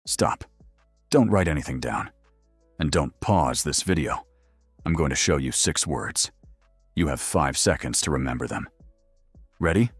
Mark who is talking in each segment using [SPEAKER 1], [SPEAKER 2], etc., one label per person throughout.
[SPEAKER 1] Stop. Don't write anything down. And don't pause this video. I'm going to show you 6 words. You have 5 seconds to remember them. Ready?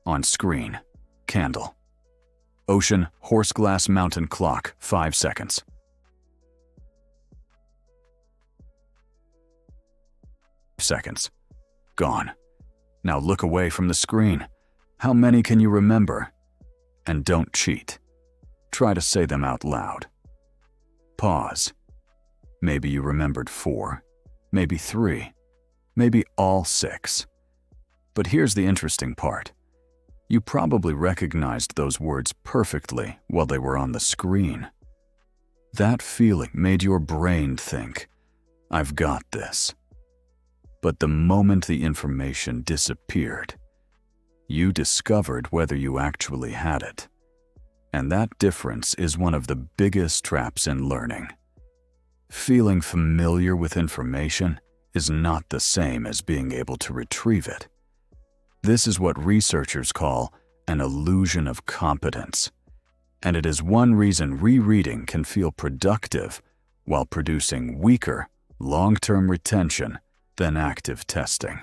[SPEAKER 1] On screen. Candle. Ocean, horse glass, mountain, clock. 5 seconds. Seconds. Gone. Now look away from the screen. How many can you remember? And don't cheat. Try to say them out loud. Pause. Maybe you remembered 4, maybe 3, maybe all 6. But here's the interesting part. You probably recognized those words perfectly while they were on the screen. That feeling made your brain think, "I've got this." But the moment the information disappeared, you discovered whether you actually had it. And that difference is one of the biggest traps in learning. Feeling familiar with information is not the same as being able to retrieve it. This is what researchers call an illusion of competence, and it is one reason rereading can feel productive while producing weaker, long-term retention than active testing.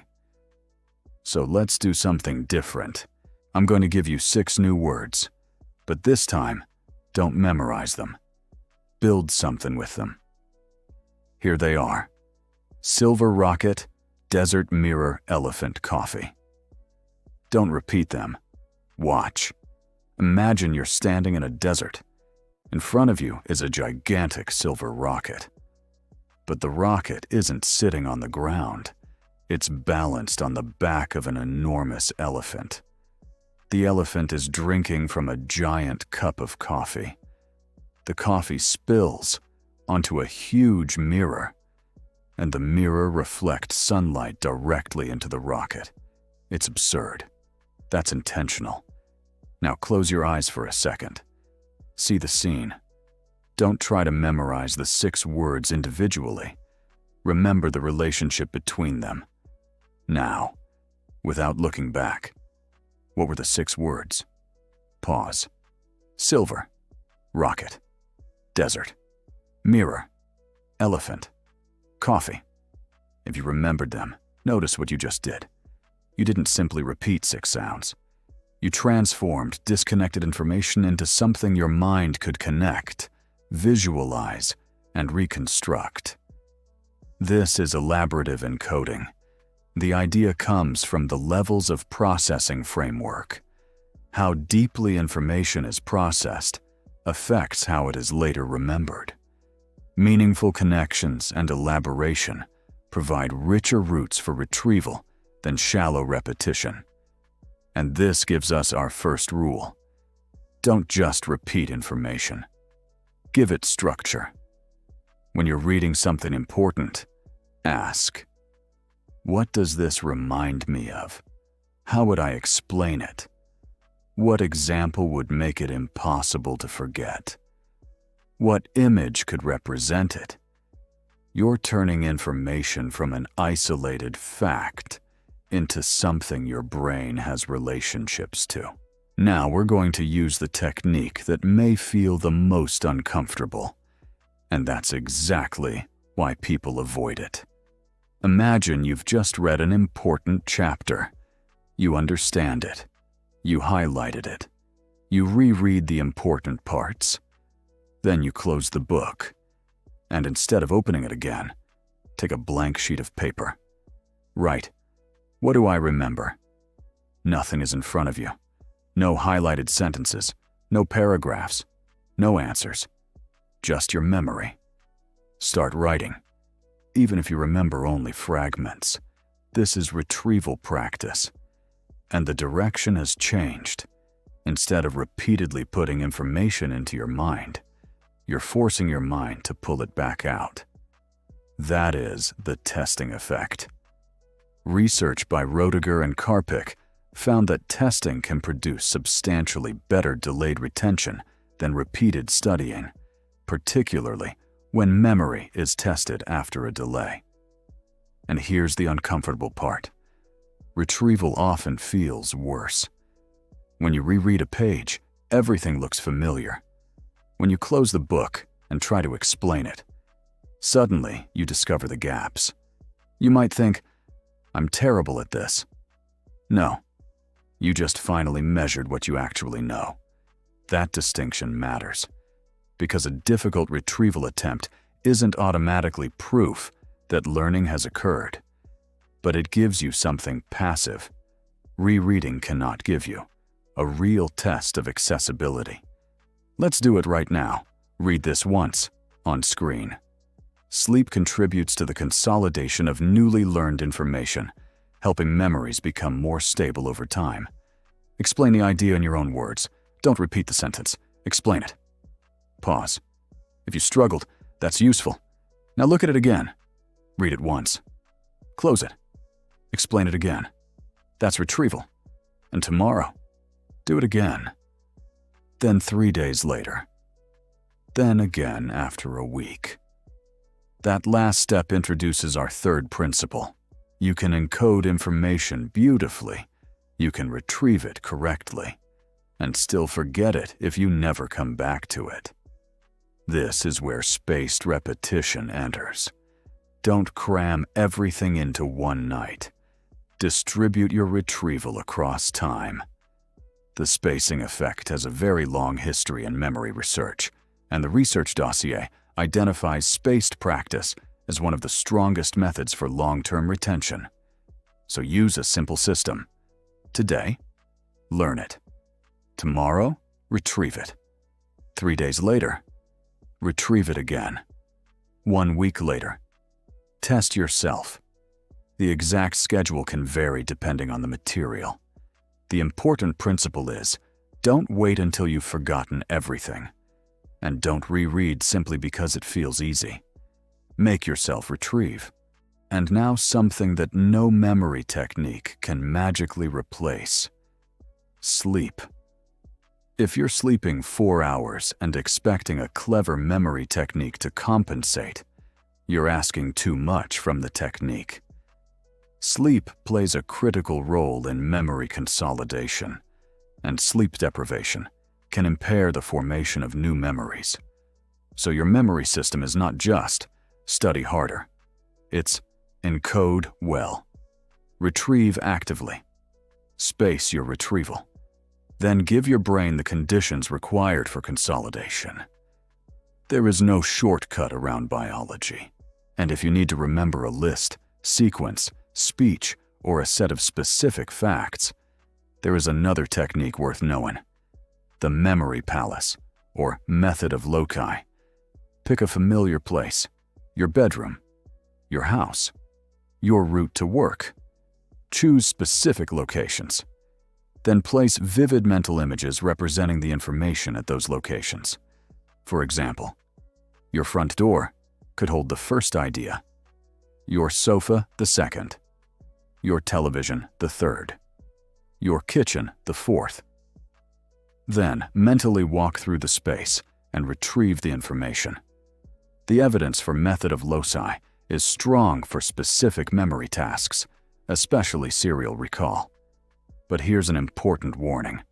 [SPEAKER 1] So let's do something different. I'm going to give you 6 new words, but this time, don't memorize them. Build something with them. Here they are. Silver rocket, desert mirror, elephant, coffee. Don't repeat them. Watch. Imagine you're standing in a desert. In front of you is a gigantic silver rocket. But the rocket isn't sitting on the ground. It's balanced on the back of an enormous elephant. The elephant is drinking from a giant cup of coffee. The coffee spills onto a huge mirror, and the mirror reflects sunlight directly into the rocket. It's absurd. That's intentional. Now close your eyes for a second. See the scene. Don't try to memorize the 6 words individually. Remember the relationship between them. Now, without looking back, what were the 6 words? Pause. Silver, rocket, desert, mirror, elephant, coffee. If you remembered them, notice what you just did. You didn't simply repeat 6 sounds. You transformed disconnected information into something your mind could connect, visualize, and reconstruct. This is elaborative encoding. The idea comes from the levels of processing framework. How deeply information is processed affects how it is later remembered. Meaningful connections and elaboration provide richer routes for retrieval than shallow repetition. And this gives us our first rule. Don't just repeat information. Give it structure. When you're reading something important, ask, what does this remind me of? How would I explain it? What example would make it impossible to forget? What image could represent it? You're turning information from an isolated fact into something your brain has relationships to. Now we're going to use the technique that may feel the most uncomfortable, and that's exactly why people avoid it. Imagine you've just read an important chapter. You understand it. You highlighted it. You reread the important parts. Then you close the book, and instead of opening it again, take a blank sheet of paper. Write, what do I remember? Nothing is in front of you. No highlighted sentences, no paragraphs, no answers. Just your memory. Start writing, even if you remember only fragments. This is retrieval practice, and the direction has changed. Instead of repeatedly putting information into your mind, you're forcing your mind to pull it back out. That is the testing effect. Research by Roediger and Karpik found that testing can produce substantially better delayed retention than repeated studying, particularly when memory is tested after a delay. And here's the uncomfortable part. Retrieval often feels worse. When you reread a page, everything looks familiar. When you close the book and try to explain it, suddenly you discover the gaps. You might think, I'm terrible at this. No, you just finally measured what you actually know. That distinction matters, because a difficult retrieval attempt isn't automatically proof that learning has occurred, but it gives you something passive. Rereading cannot give you a real test of accessibility. Let's do it right now. Read this once, on screen. Sleep contributes to the consolidation of newly learned information, helping memories become more stable over time. Explain the idea in your own words. Don't repeat the sentence. Explain it. Pause. If you struggled, that's useful. Now look at it again. Read it once. Close it. Explain it again. That's retrieval. And tomorrow, do it again. Then 3 days later. Then again after a week. That last step introduces our third principle. You can encode information beautifully. You can retrieve it correctly, and still forget it if you never come back to it. This is where spaced repetition enters. Don't cram everything into one night. Distribute your retrieval across time. The spacing effect has a very long history in memory research, and the research dossier identifies spaced practice as one of the strongest methods for long-term retention. So use a simple system. Today, learn it. Tomorrow, retrieve it. 3 days later, retrieve it again. 1 week later, test yourself. The exact schedule can vary depending on the material. The important principle is, don't wait until you've forgotten everything. And don't reread simply because it feels easy. Make yourself retrieve. And now something that no memory technique can magically replace. Sleep. If you're sleeping 4 hours and expecting a clever memory technique to compensate, you're asking too much from the technique. Sleep plays a critical role in memory consolidation, and sleep deprivation can impair the formation of new memories. So your memory system is not just study harder. It's encode well. Retrieve actively. Space your retrieval. Then give your brain the conditions required for consolidation. There is no shortcut around biology, and if you need to remember a list, sequence, speech, or a set of specific facts, there is another technique worth knowing. The memory palace, or method of loci. Pick a familiar place, your bedroom, your house, your route to work. Choose specific locations. Then place vivid mental images representing the information at those locations. For example, your front door could hold the first idea, your sofa the second, your television the third, your kitchen the fourth. Then mentally walk through the space and retrieve the information. The evidence for method of loci is strong for specific memory tasks, especially serial recall. But here's an important warning.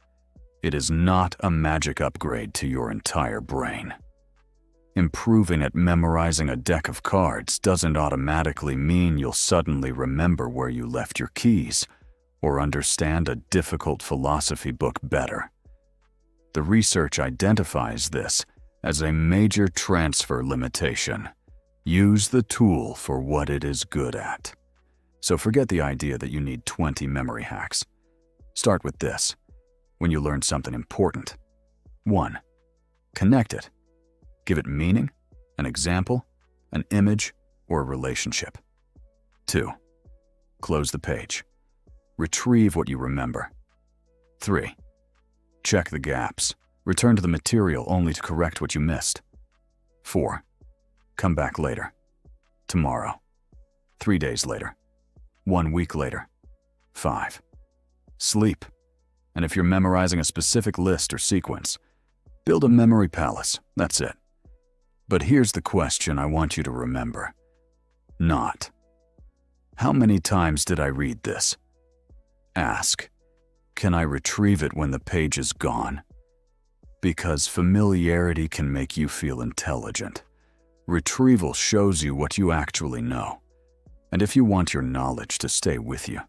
[SPEAKER 1] It is not a magic upgrade to your entire brain. Improving at memorizing a deck of cards doesn't automatically mean you'll suddenly remember where you left your keys or understand a difficult philosophy book better. The research identifies this as a major transfer limitation. Use the tool for what it is good at. So forget the idea that you need 20 memory hacks. Start with this. When you learn something important. 1. Connect it. Give it meaning, an example, an image, or a relationship. 2. Close the page. Retrieve what you remember. 3. Check the gaps. Return to the material only to correct what you missed. 4. Come back later. Tomorrow. 3 days later. 1 week later. 5. Sleep. And if you're memorizing a specific list or sequence, build a memory palace. That's it. But here's the question I want you to remember. Not, how many times did I read this? Ask, can I retrieve it when the page is gone? Because familiarity can make you feel intelligent. Retrieval shows you what you actually know. And if you want your knowledge to stay with you,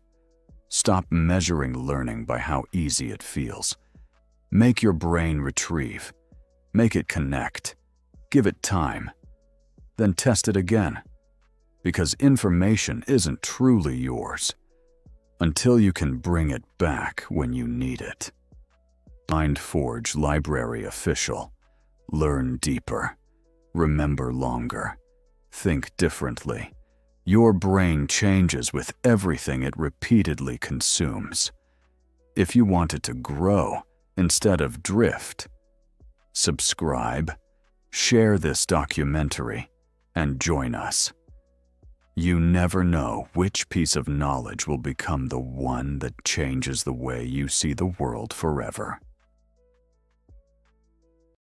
[SPEAKER 1] stop measuring learning by how easy it feels. Make your brain retrieve. Make it connect. Give it time. Then test it again. Because information isn't truly yours until you can bring it back when you need it. MindForge Library Official. Learn deeper. Remember longer. Think differently. Your brain changes with everything it repeatedly consumes. If you want it to grow instead of drift, subscribe, share this documentary, and join us. You never know which piece of knowledge will become the one that changes the way you see the world forever.